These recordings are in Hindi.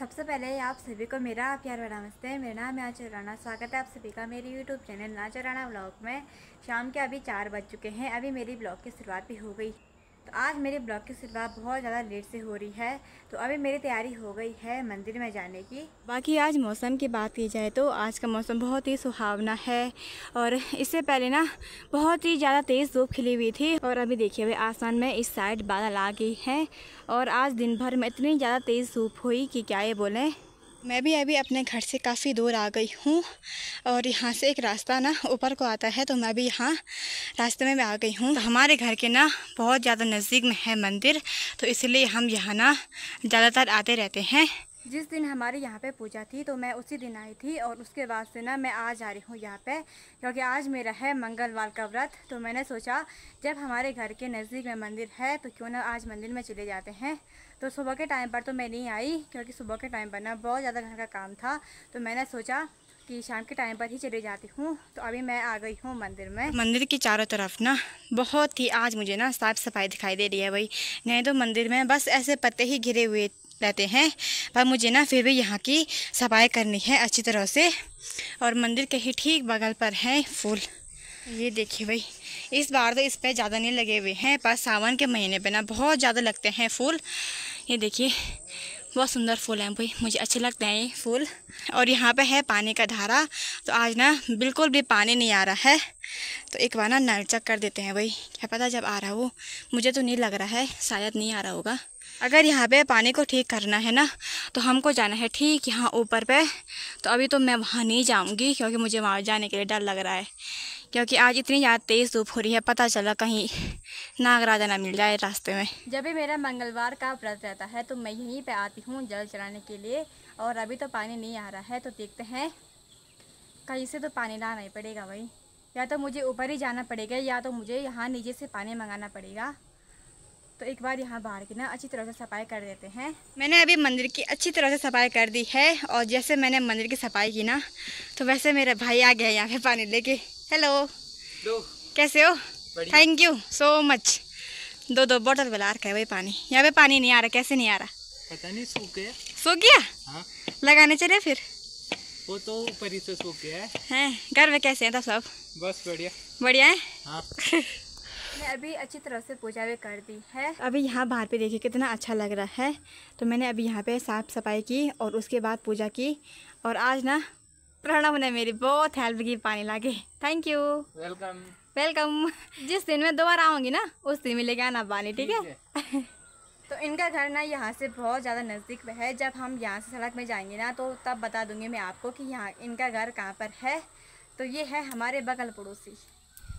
सबसे पहले आप सभी को मेरा प्यार भरा नमस्ते। मेरा नाम है आंचल राणा। स्वागत है आप सभी का मेरे यूट्यूब चैनल आंचल राणा ब्लॉग में। शाम के अभी 4 बज चुके हैं। अभी मेरी ब्लॉग की शुरुआत भी हो गई। तो आज मेरी ब्लॉग की शुरुआत बहुत ज़्यादा लेट से हो रही है। तो अभी मेरी तैयारी हो गई है मंदिर में जाने की। बाकी आज मौसम की बात की जाए तो आज का मौसम बहुत ही सुहावना है। और इससे पहले ना बहुत ही ज़्यादा तेज़ धूप खिली हुई थी। और अभी देखिए हुए आसमान में इस साइड बादल आ गई हैं। और आज दिन भर में इतनी ज़्यादा तेज़ धूप हुई कि क्या ये बोलें। मैं भी अभी अपने घर से काफ़ी दूर आ गई हूँ। और यहाँ से एक रास्ता ना ऊपर को आता है, तो मैं भी यहाँ रास्ते में आ गई हूँ। तो हमारे घर के ना बहुत ज़्यादा नज़दीक में है मंदिर, तो इसलिए हम यहाँ ना ज़्यादातर आते रहते हैं। जिस दिन हमारे यहाँ पे पूजा थी तो मैं उसी दिन आई थी। और उसके बाद से ना मैं आज आ रही हूँ यहाँ पे, क्योंकि आज मेरा है मंगलवार का व्रत। तो मैंने सोचा जब हमारे घर के नज़दीक में मंदिर है तो क्यों ना आज मंदिर में चले जाते हैं। तो सुबह के टाइम पर तो मैं नहीं आई, क्योंकि सुबह के टाइम पर ना बहुत ज़्यादा घर का काम था। तो मैंने सोचा कि शाम के टाइम पर ही चले जाती हूँ। तो अभी मैं आ गई हूँ मंदिर में। मंदिर की चारों तरफ ना बहुत ही आज मुझे ना साफ़ सफाई दिखाई दे रही है भाई। नहीं तो मंदिर में बस ऐसे पत्ते ही घिरे हुए रहते हैं, पर मुझे ना फिर भी यहाँ की सफाई करनी है अच्छी तरह से। और मंदिर के ही ठीक बगल पर हैं फूल। ये देखिए भाई, इस बार तो इस पे ज़्यादा नहीं लगे हुए हैं, पर सावन के महीने पे ना बहुत ज़्यादा लगते हैं फूल। ये देखिए बहुत सुंदर फूल हैं भाई, मुझे अच्छे लगते हैं ये फूल। और यहाँ पे है पानी का धारा। तो आज ना बिल्कुल भी पानी नहीं आ रहा है, तो एक बार ना नल चेक कर देते हैं भाई, क्या पता जब आ रहा हो। मुझे तो नहीं लग रहा है, शायद नहीं आ रहा होगा। अगर यहाँ पे पानी को ठीक करना है ना तो हमको जाना है ठीक यहाँ ऊपर पे। तो अभी तो मैं वहाँ नहीं जाऊँगी, क्योंकि मुझे वहाँ जाने के लिए डर लग रहा है, क्योंकि आज इतनी ज़्यादा तेज़ धूप हो रही है। पता चला कहीं नागराजा ना मिल जाए रास्ते में। जब भी मेरा मंगलवार का व्रत रहता है तो मैं यहीं पे आती हूँ जल चढ़ाने के लिए। और अभी तो पानी नहीं आ रहा है, तो देखते हैं कहीं से तो पानी लाना ही पड़ेगा भाई। या तो मुझे ऊपर ही जाना पड़ेगा, या तो मुझे यहाँ नीचे से पानी मंगाना पड़ेगा। तो एक बार यहाँ बाहर की ना अच्छी तरह से सफाई कर देते हैं। मैंने अभी मंदिर की अच्छी तरह से सफाई कर दी है। और जैसे मैंने मंदिर की सफाई की ना, तो वैसे मेरा भाई आ गया यहाँ पे पानी लेके। हेलो, कैसे हो? Thank you so much. दो बोतल बुला रखा है भाई पानी। यहाँ पे पानी नहीं आ रहा, कैसे नहीं आ रहा पता नहीं, सूख गया। सूख गया? हाँ। लगाने चले फिर? वो तो ऊपर ही से सूख गया है। हैं, घर में कैसे हैं तो सब? बस बढ़िया बढ़िया है। हाँ। मैं अभी अच्छी तरह से पूजा भी कर दी है। अभी यहाँ बाहर पे देखिए कितना अच्छा लग रहा है। तो मैंने अभी यहाँ पे साफ सफाई की और उसके बाद पूजा की। और आज ना प्रणव ने मेरी बहुत हेल्प की पानी लाके। Thank you. Welcome welcome. जिस दिन मैं दोबारा आऊँगी ना उस दिन में लेके आना पानी, ठीक है? तो इनका घर ना यहाँ से बहुत ज़्यादा नज़दीक में है। जब हम यहाँ से सड़क में जाएंगे ना तो तब बता दूँगी मैं आपको कि यहाँ इनका घर कहाँ पर है। तो ये है हमारे बगल पड़ोसी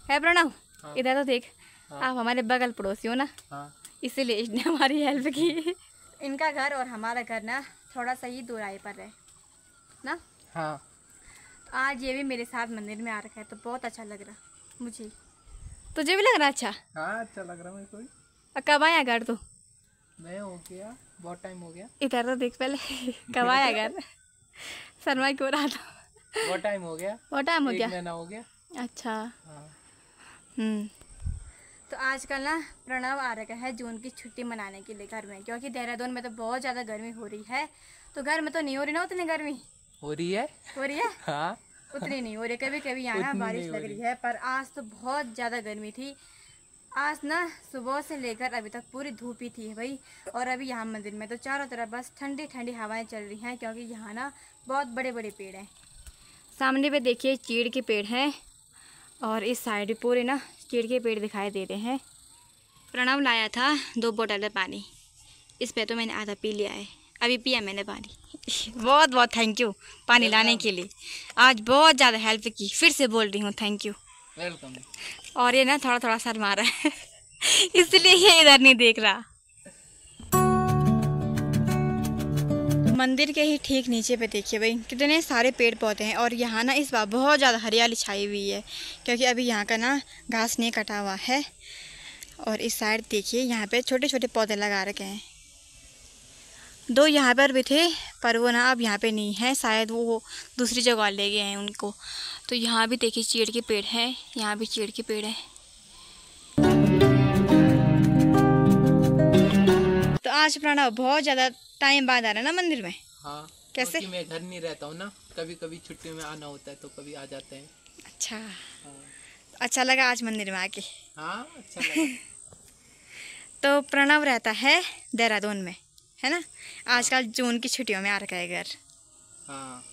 है प्रणव। हाँ। इधर तो देख। हाँ। आप हमारे बगल पड़ोसी हो ना। हाँ। इसीलिए इसने हमारी हेल्प की। इनका घर और हमारा घर ना थोड़ा सा ही दूराई पर है ना। हाँ। तो आज ये भी मेरे साथ मंदिर में आ रखा है, तो बहुत अच्छा लग रहा मुझे। तुझे भी लग रहा अच्छा? हाँ, अच्छा लग रहा है मेरे को भी। कब आया घर तो? मैं हो गया, बहुत टाइम हो गया। इधर तो देख पहले। कब आया घर? शर्मा क्यों रहा था? बहुत टाइम हो गया। बहुत टाइम हो गया? 1 महीना हो गया। अच्छा। हाँ। तो आजकल ना प्रणव आ रखा है जून की छुट्टी मनाने के लिए घर में, क्योंकि देहरादून में तो बहुत ज़्यादा गर्मी हो रही है। तो घर में तो नहीं हो रही ना उतनी गर्मी। हो रही है। हो रही है? हाँ। उतनी नहीं हो रही। कभी कभी यहाँ ना बारिश लग रही है, पर आज तो बहुत ज़्यादा गर्मी थी। आज ना सुबह से लेकर अभी तक पूरी धूप ही थी भाई। और अभी यहाँ मंदिर में तो चारों तरफ बस ठंडी ठंडी हवाएं चल रही हैं, क्योंकि यहाँ ना बहुत बड़े बड़े पेड़ हैं। सामने पे देखिए चीड़ के पेड़ हैं, और इस साइड पूरे ना चीड़ के पेड़ दिखाई दे रहे हैं। प्रणव लाया था 2 बोतल पानी, इस पे तो मैंने आधा पी लिया है। अभी पिया मैंने पानी। बहुत बहुत थैंक यू पानी लाने के लिए। आज बहुत ज़्यादा हेल्प की, फिर से बोल रही हूँ थैंक यू। वेलकम। और ये ना थोड़ा थोड़ा सर मारा है इसलिए ये इधर नहीं देख रहा। मंदिर के ही ठीक नीचे पे देखिए भाई कितने सारे पेड़ पौधे हैं। और यहाँ ना इस बार बहुत ज़्यादा हरियाली छाई हुई है, क्योंकि अभी यहाँ का ना घास नहीं कटा हुआ है। और इस साइड देखिए यहाँ पे छोटे छोटे पौधे लगा रखे हैं। 2 यहाँ पर भी थे, पर वो ना अब यहाँ पे नहीं है, शायद वो दूसरी जगह ले गए हैं उनको। तो यहाँ भी देखिए चीड़ के पेड़ हैं, यहाँ भी चीड़ के पेड़ हैं। तो आज प्रणव बहुत ज़्यादा टाइम बाद आ रहा है ना मंदिर में। हाँ। कैसे? क्योंकि मैं घर नहीं रहता हूँ ना, कभी कभी छुट्टियों में आना होता है तो कभी आ जाते हैं। अच्छा। हाँ। अच्छा लगा आज मंदिर में आके? हाँ, अच्छा लगा। तो प्रणव रहता है देहरादून में, है ना? आजकल जून की छुट्टियों में आ रखा है घर। हाँ।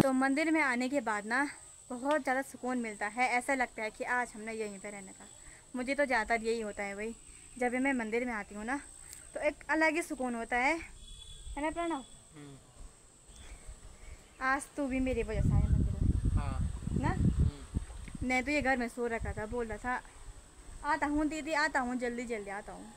तो मंदिर में आने के बाद ना बहुत ज़्यादा सुकून मिलता है। ऐसा लगता है कि आज हमने यहीं पे रहना था। मुझे तो ज़्यादातर यही होता है भाई, जब भी मैं मंदिर में आती हूँ ना तो एक अलग ही सुकून होता है ना प्रणव? आज तू भी मेरी वजह से आया मंदिर में। हाँ। ना नहीं तो ये घर में सो रखा था, बोल रहा था आता हूँ दीदी, आता हूँ, जल्दी जल्दी आता हूँ।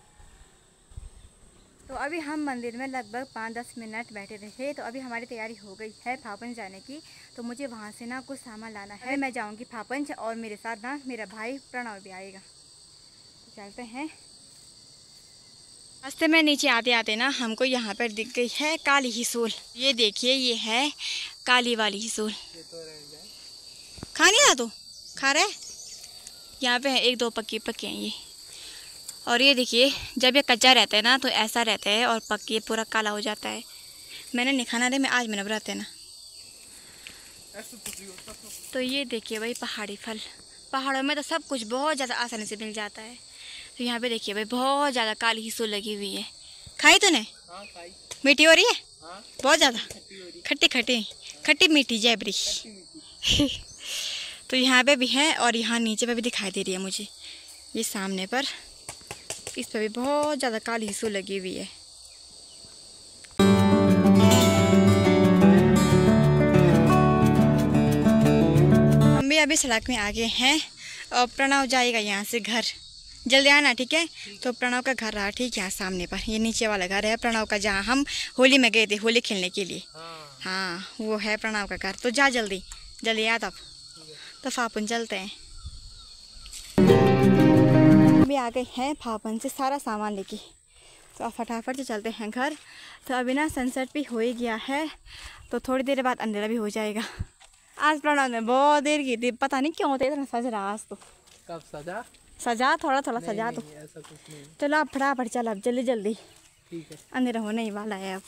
तो अभी हम मंदिर में लगभग 5-10 मिनट बैठे रहे। तो अभी हमारी तैयारी हो गई है फापंज जाने की। तो मुझे वहाँ से ना कुछ सामान लाना है। मैं जाऊँगी फापंज और मेरे साथ ना मेरा भाई प्रणव भी आएगा। तो चलते हैं। रास्ते में नीचे आते आते ना हमको यहाँ पर दिख गई है काली हिसूल। ये देखिए, ये है काली वाली हिसूल। खा नहीं रहा तो खा रहा है। यहाँ पे है 1-2 पक्के पक्के हैं ये। और ये देखिए, जब ये कच्चा रहता है ना तो ऐसा रहता है, और पक ये पूरा काला हो जाता है। मैंने नहीं खाना रे, मैं आज मैंने व्रत है ना। तो ये देखिए भाई पहाड़ी फल, पहाड़ों में तो सब कुछ बहुत ज़्यादा आसानी से मिल जाता है। तो यहाँ पे देखिए भाई बहुत ज़्यादा काली हिसूल लगी हुई है। खाई तूने? हाँ, खाई। मीठी हो रही है? हाँ, बहुत ज़्यादा खट्टी खट्टी खट्टी मीठी जैबरी। तो यहाँ पे भी है और यहाँ नीचे पे भी दिखाई दे रही है मुझे, ये सामने पर, इस पर भी बहुत ज़्यादा काली हिसूल लगी हुई है। हम भी अभी सड़क में आ गए हैं और प्रणव जाएगा यहाँ से घर। जल्दी आना, ठीक है? तो प्रणव का घर रहा ठीक यहाँ सामने पर, ये नीचे वाला घर है प्रणव का, जहाँ हम होली में गए थे होली खेलने के लिए। हाँ, वो है प्रणव का घर। तो जा जल्दी जल्दी आ तब। तो फापन चलते हैं। अभी आ गए हैं फापन से सारा सामान लेके। तो अब फटाफट से चलते हैं घर। तो अभी ना सनसेट भी हो ही गया है, तो थोड़ी देर बाद अंधेरा भी हो जाएगा। आज प्रणव ने बहुत देर की थी, पता नहीं क्यों होता इतना सज रहा आज। तो कब सजा? सजा थोड़ा थोड़ा सजा। तो ऐसा कुछ नहीं। चलो अब फटाफट चल, अब जल्दी जल्दी, ठीक है, अंधेरा होने ही वाला है अब।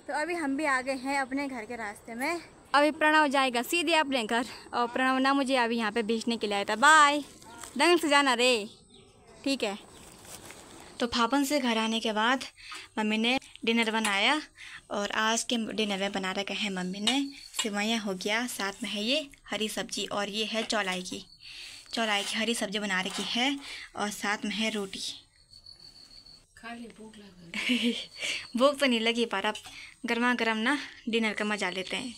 तो अभी हम भी आ गए हैं अपने घर के रास्ते में। अभी प्रणव जाएगा सीधे अपने घर, और प्रणव ना मुझे अभी यहाँ पे बेचने के लिए आया था। बाय, ढंग से जाना रे, ठीक है? तो फापन से घर आने के बाद मम्मी ने डिनर बनाया, और आज के डिनर में बना रखा है मम्मी ने सेवइयाँ हो गया, साथ में है ये हरी सब्जी, और ये है चौलाई की हरी सब्जी बना रखी है, और साथ में है रोटी। खाली भूख लगी। भूख तो नहीं लगी, पर अब गर्मा गर्म ना डिनर का मजा लेते हैं।